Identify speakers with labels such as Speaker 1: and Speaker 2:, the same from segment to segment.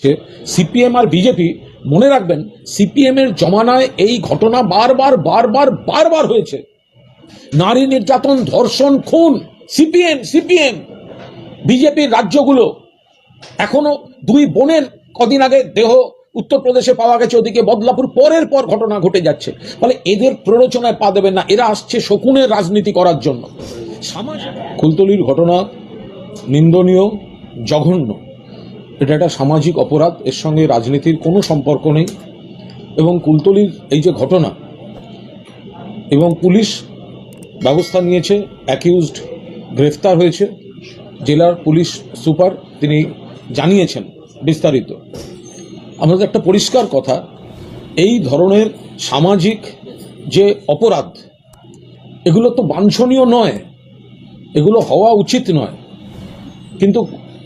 Speaker 1: সে CPM আর BJP মনে রাখবেন, CPM এর জমানায় এই ঘটনা বারবার বারবার বারবার হয়েছে। নারী নির্যাতন, ধর্ষণ, খুন, সিপিএম। বিজেপির রাজ্যগুলো এখনো দুই বোনের কদিন আগে দেহ উত্তরপ্রদেশে পাওয়া গেছে, ওদিকে বদলাপুর, পরের পর ঘটনা ঘটে যাচ্ছে। ফলে এদের প্ররোচনায় পা দেবেন না, এরা আসছে শকুনের রাজনীতি করার জন্য। কুলতলির ঘটনা নিন্দনীয়, জঘন্য। এটা একটা সামাজিক অপরাধ, এর সঙ্গে রাজনীতির কোনো সম্পর্ক নেই। এবং কুলতলির এই যে ঘটনা, এবং পুলিশ ব্যবস্থা নিয়েছে, অ্যাকিউজড গ্রেফতার হয়েছে, জেলার পুলিশ সুপার তিনি জানিয়েছেন বিস্তারিত। আমাদের একটা পরিষ্কার কথা, এই ধরনের সামাজিক যে অপরাধ, এগুলো তো বাঞ্ছনীয় নয়, এগুলো হওয়া উচিত নয়। কিন্তু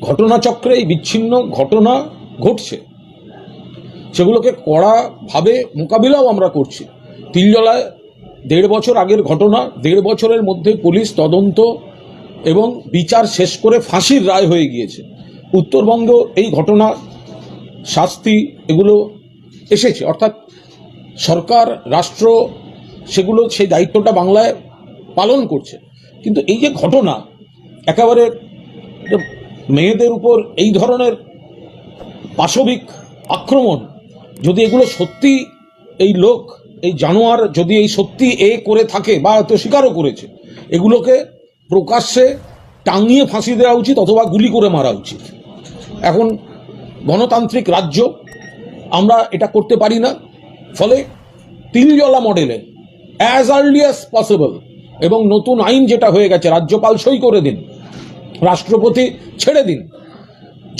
Speaker 1: ঘটনাচক্রে এই বিচ্ছিন্ন ঘটনা ঘটছে, সেগুলোকে কড়াভাবে মোকাবিলাও আমরা করছি। তিলজলায় 1.5 বছর আগের ঘটনা, 1.5 বছরের মধ্যে পুলিশ তদন্ত এবং বিচার শেষ করে ফাঁসির রায় হয়ে গিয়েছে। উত্তরবঙ্গ এই ঘটনা, শাস্তি এগুলো এসেছে, অর্থাৎ সরকার, রাষ্ট্র সেগুলো সেই দায়িত্বটা বাংলায় পালন করছে। কিন্তু এই যে ঘটনা, একেবারে মেয়েদের উপর এই ধরনের পাশবিক আক্রমণ, যদি এগুলো সত্যি এই লোক, এই জানোয়ার যদি এই সত্যি করে থাকে বা তো স্বীকারও করেছে, এগুলোকে প্রকাশ্যে টাঙিয়ে ফাঁসি দেওয়া উচিত অথবা গুলি করে মারা উচিত। এখন গণতান্ত্রিক রাজ্য, আমরা এটা করতে পারি না। ফলে তিলজলা মডেলে অ্যাজ আর্লি অ্যাজ পসিবল, এবং নতুন আইন যেটা হয়ে গেছে, রাজ্যপাল সই করে দিন, রাষ্ট্রপতি ছেড়ে দিন,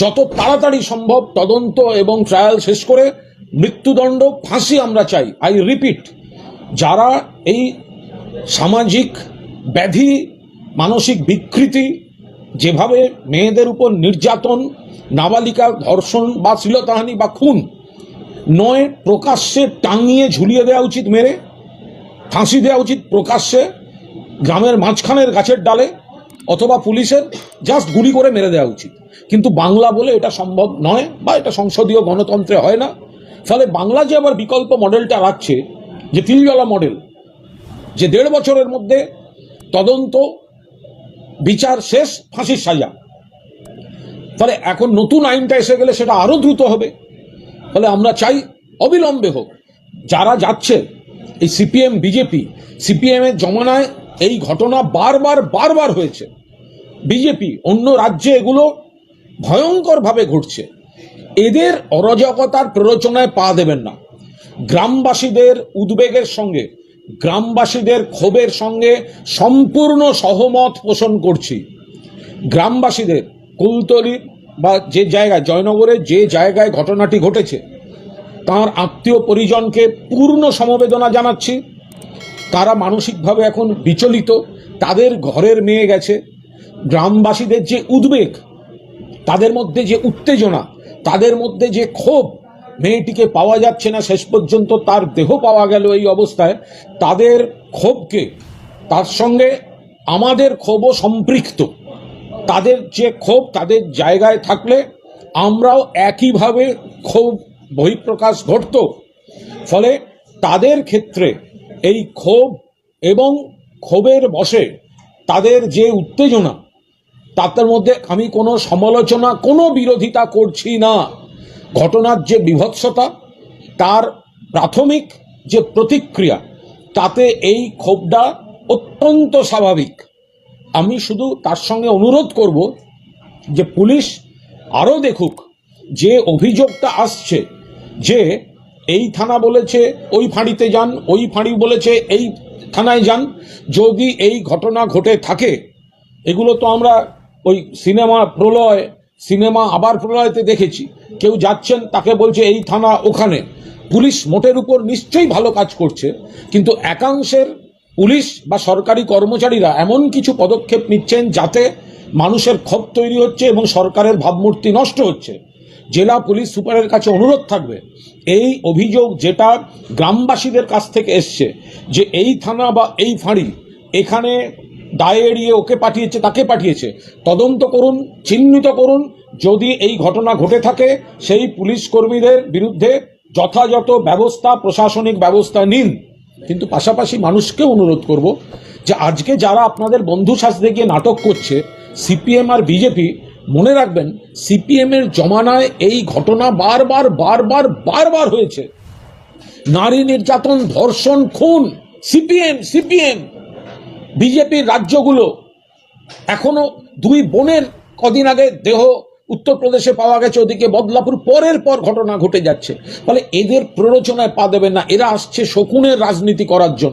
Speaker 1: যত তাড়াতাড়ি সম্ভব তদন্ত এবং ট্রায়াল শেষ করে মৃত্যুদণ্ড, ফাঁসি আমরা চাই। আই রিপিট, যারা এই সামাজিক ব্যাধি, মানসিক বিকৃতি, যেভাবে মেয়েদের উপর নির্যাতন, নাবালিকা ধর্ষণ বা শ্লীলতাহানি বা খুন নয়, প্রকাশ্যে টাঙিয়ে ঝুলিয়ে দেওয়া উচিত, মেরে ফাঁসি দেওয়া উচিত প্রকাশ্যে, গ্রামের মাঝখানের গাছের ডালে, অথবা পুলিশের জাস্ট গুলি করে মেরে দেওয়া উচিত। কিন্তু বাংলা বলে এটা সম্ভব নয়, বা এটা সংসদীয় গণতন্ত্রে হয় না। ফলে বাংলা যে আবার বিকল্প মডেলটা রাখছে, যে তিলজলা মডেল, যে 1.5 বছরের মধ্যে তদন্ত, বিচার শেষ, ফাঁসির সাজা, ফলে এখন নতুন আইনটা এসে গেলে সেটা আরো দ্রুত হবে। ফলে আমরা চাই অবিলম্বে হোক। যারা যাচ্ছে এই সিপিএম বিজেপি, সিপিএম এর জমানায় এই ঘটনা বারবার বারবার হয়েছে, বিজেপি অন্য রাজ্যে এগুলো ভয়ঙ্করভাবে ঘটছে। এদের অরাজকতার প্ররোচনায় পা দেবেন না। গ্রামবাসীদের উদ্বেগের সঙ্গে, গ্রামবাসীদের ক্ষোভের সঙ্গে সম্পূর্ণ সহমত পোষণ করছি। গ্রামবাসীদের, কুলতলি বা যে জায়গায়, জয়নগরে যে জায়গায় ঘটনাটি ঘটেছে, তার আত্মীয় পরিজনকে পূর্ণ সমবেদনা জানাচ্ছি। তারা মানসিকভাবে এখন বিচলিত, তাদের ঘরের মেয়ে গেছে। গ্রামবাসীদের যে উদ্বেগ, তাদের মধ্যে যে উত্তেজনা, তাদের মধ্যে যে ক্ষোভ, মেয়েটিকে পাওয়া যাচ্ছে না, শেষ পর্যন্ত তার দেহ পাওয়া গেল এই অবস্থায়, তাদের ক্ষোভকে, তার সঙ্গে আমাদের ক্ষোভও সম্পৃক্ত। তাদের যে ক্ষোভ, তাদের জায়গায় থাকলে আমরাও একইভাবে ক্ষোভ বহিঃপ্রকাশ ঘটত। ফলে তাদের ক্ষেত্রে এই ক্ষোভ এবং ক্ষোভের বশে তাদের যে উত্তেজনা, তাদের মধ্যে আমি কোনো সমালোচনা, কোনো বিরোধিতা করছি না। ঘটনার যে বিভৎসতা, তার প্রাথমিক যে প্রতিক্রিয়া, তাতে এই ক্ষোভটা অত্যন্ত স্বাভাবিক। আমি শুধু তার সঙ্গে অনুরোধ করব যে পুলিশ আরও দেখুক, যে অভিযোগটা আসছে যে এই থানা বলেছে ওই ফাঁড়িতে যান, ওই ফাঁড়ি বলেছে এই থানায় যান, যদি এই ঘটনা ঘটে থাকে, এগুলো তো আমরা ওই সিনেমা প্রলয়, সিনেমা আবার প্রলয়তে দেখেছি, কেউ যাচ্ছেন তাকে বলছে এই থানা ওখানে। পুলিশ মোটের উপর নিশ্চয়ই ভালো কাজ করছে, কিন্তু একাংশের পুলিশ বা সরকারি কর্মচারীরা এমন কিছু পদক্ষেপ নিচ্ছেন যাতে মানুষের ক্ষোভ তৈরি হচ্ছে এবং সরকারের ভাবমূর্তি নষ্ট হচ্ছে। জেলা পুলিশ সুপারের কাছে অনুরোধ থাকবে, এই অভিযোগ যেটা গ্রামবাসীদের কাছ থেকে এসছে যে এই থানা বা এই ফাঁড়ি, এখানে দায় এড়িয়ে ওকে পাঠিয়েছে তাকে পাঠিয়েছে, তদন্ত করুন, চিহ্নিত করুন। যদি এই ঘটনা ঘটে থাকে সেই পুলিশ কর্মীদের বিরুদ্ধে যথাযথ ব্যবস্থা, প্রশাসনিক ব্যবস্থা নিন। কিন্তু পাশাপাশি মানুষকে অনুরোধ করব যে আজকে যারা আপনাদের বন্ধু সাজতে গিয়ে নাটক করছে, সিপিএম আর বিজেপি, মনে রাখবেন সিপিএম এর জমানায় এই ঘটনা বারবার বারবার বারবার হয়েছে। নারী নির্যাতন, ধর্ষণ, খুন, সিপিএম সিপিএম। বিজেপির রাজ্যগুলো এখনো দুই বোনের কদিন আগে দেহ উত্তরপ্রদেশে পাওয়া গেছে, ওদিকে বদলাপুর, পরের পর ঘটনা ঘটে যাচ্ছে। ফলে এদের প্ররোচনায় পা দেবেন না, এরা আসছে শকুনের রাজনীতি করার জন্য।